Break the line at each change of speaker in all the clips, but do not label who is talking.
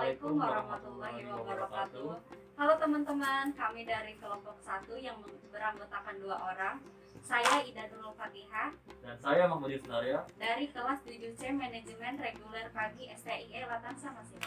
Assalamualaikum warahmatullahi wabarakatuh. Halo teman-teman, kami dari kelompok 1 yang beranggotakan 2 orang. Saya Ida Nurul Fatihah
Dan saya Mahmudi Sunaria
dari kelas 7C Manajemen Reguler Pagi STIE Latansa Masih.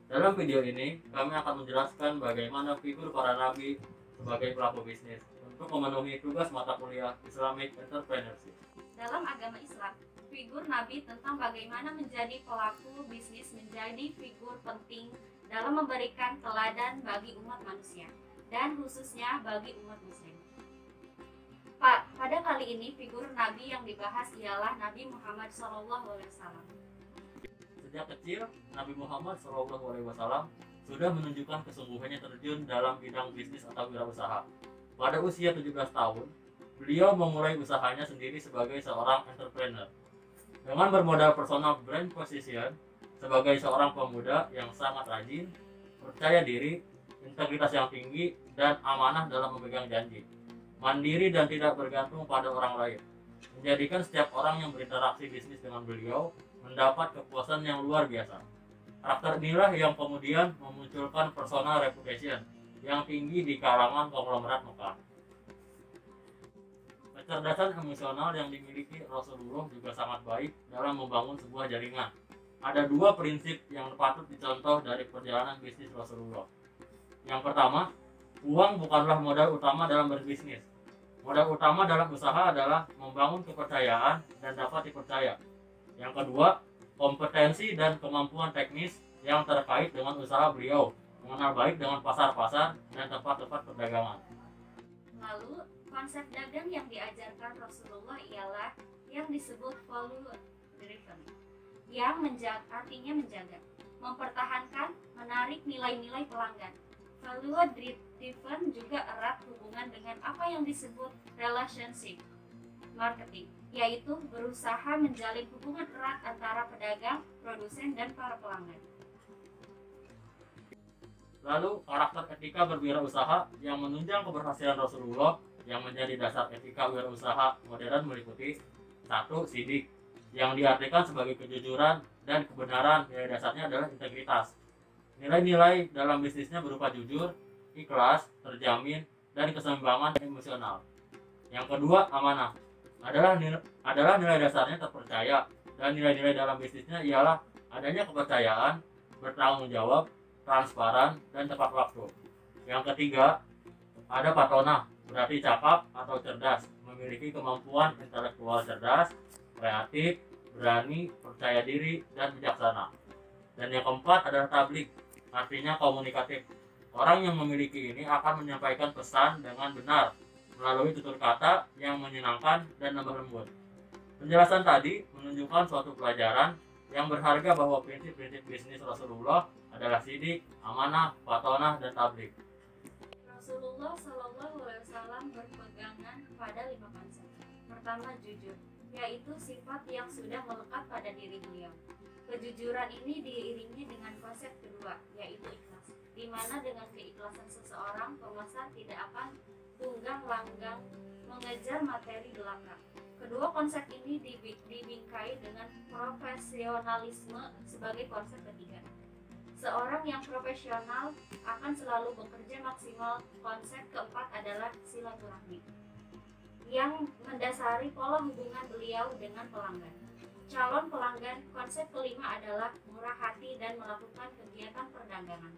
Dalam video ini, kami akan menjelaskan bagaimana figur para nabi sebagai pelaku bisnis untuk memenuhi tugas mata kuliah Islamic Entrepreneurship.
Dalam agama Islam, figur nabi tentang bagaimana menjadi pelaku bisnis menjadi figur penting dalam memberikan teladan bagi umat manusia dan khususnya bagi umat muslim. Pada kali ini figur nabi yang dibahas ialah Nabi Muhammad SAW.
Sejak kecil, Nabi Muhammad SAW sudah menunjukkan kesungguhannya terjun dalam bidang bisnis atau wirausaha. Pada usia 17 tahun, beliau memulai usahanya sendiri sebagai seorang entrepreneur. Dengan bermodal personal brand position sebagai seorang pemuda yang sangat rajin, percaya diri, integritas yang tinggi, dan amanah dalam memegang janji. Mandiri dan tidak bergantung pada orang lain, menjadikan setiap orang yang berinteraksi bisnis dengan beliau mendapat kepuasan yang luar biasa. Karakter inilah yang kemudian memunculkan personal reputation yang tinggi di kalangan konglomerat Mekah. Kecerdasan emosional yang dimiliki Rasulullah juga sangat baik dalam membangun sebuah jaringan. Ada 2 prinsip yang patut dicontoh dari perjalanan bisnis Rasulullah. Yang pertama, uang bukanlah modal utama dalam berbisnis. Modal utama dalam usaha adalah membangun kepercayaan dan dapat dipercaya. Yang kedua, kompetensi dan kemampuan teknis yang terkait dengan usaha beliau, mengenal baik dengan pasar-pasar dan tempat-tempat perdagangan.
Lalu, konsep dagang yang diajarkan Rasulullah ialah yang disebut value driven, yang artinya menjaga, mempertahankan, menarik nilai-nilai pelanggan. Value driven juga erat hubungan dengan apa yang disebut relationship marketing, yaitu berusaha menjalin hubungan erat antara pedagang, produsen, dan para pelanggan.
Lalu, karakter etika berwirausaha yang menunjang keberhasilan Rasulullah yang menjadi dasar etika wirausaha modern meliputi 1. Sidik, yang diartikan sebagai kejujuran dan kebenaran. Nilai dasarnya adalah integritas. Nilai-nilai dalam bisnisnya berupa jujur, ikhlas, terjamin, dan keseimbangan emosional. Yang kedua, amanah. Adalah nilai dasarnya terpercaya, dan nilai-nilai dalam bisnisnya ialah adanya kepercayaan, bertanggung jawab, transparan, dan tepat waktu. Yang ketiga, ada patona, berarti cakap atau cerdas, memiliki kemampuan intelektual cerdas, kreatif, berani, percaya diri, dan bijaksana. Dan yang keempat adalah tablik, artinya komunikatif. Orang yang memiliki ini akan menyampaikan pesan dengan benar melalui tutur kata yang menyenangkan dan lemah lembut. Penjelasan tadi menunjukkan suatu pelajaran yang berharga bahwa prinsip-prinsip bisnis Rasulullah adalah sidik, amanah, patonah, dan tablik.
Rasulullah SAW berpegangan pada 5 konsep. Pertama, jujur, yaitu sifat yang sudah melekat pada diri beliau. Kejujuran ini diiringi dengan konsep kedua, yaitu ikhlas, di mana dengan keikhlasan seseorang, penguasa tidak akan tunggang langgang mengejar materi belaka. Kedua konsep ini dibingkai dengan profesionalisme sebagai konsep ketiga. Seorang yang profesional akan selalu bekerja maksimal. Konsep keempat adalah silaturahmi, yang mendasari pola hubungan beliau dengan pelanggan, calon pelanggan. Konsep kelima adalah murah hati dan melakukan kegiatan perdagangan.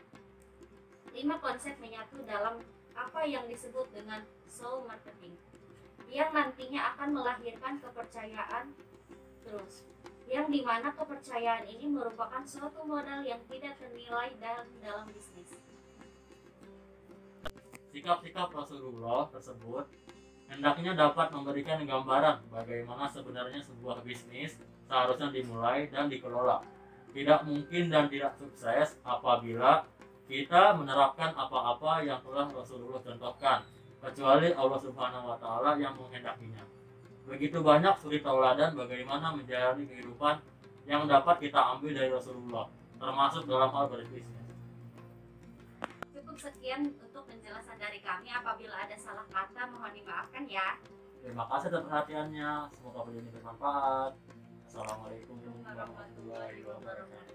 5 konsep menyatu dalam apa yang disebut dengan soul marketing, yang nantinya akan melahirkan kepercayaan terus, yang dimana kepercayaan ini merupakan suatu modal yang tidak ternilai dalam bisnis.
Sikap-sikap Rasulullah tersebut hendaknya dapat memberikan gambaran bagaimana sebenarnya sebuah bisnis seharusnya dimulai dan dikelola. Tidak mungkin dan tidak sukses apabila kita menerapkan apa-apa yang telah Rasulullah contohkan, kecuali Allah Subhanahu wa Ta'ala yang menghendakinya. Begitu banyak suri tauladan bagaimana menjalani kehidupan yang dapat kita ambil dari Rasulullah, termasuk dalam hal berbisnis.
Cukup sekian untuk penjelasan dari kami. Apabila ada salah kata, mohon dimaafkan ya.
Terima kasih atas perhatiannya. Semoga video ini bermanfaat. Assalamualaikum warahmatullahi wabarakatuh.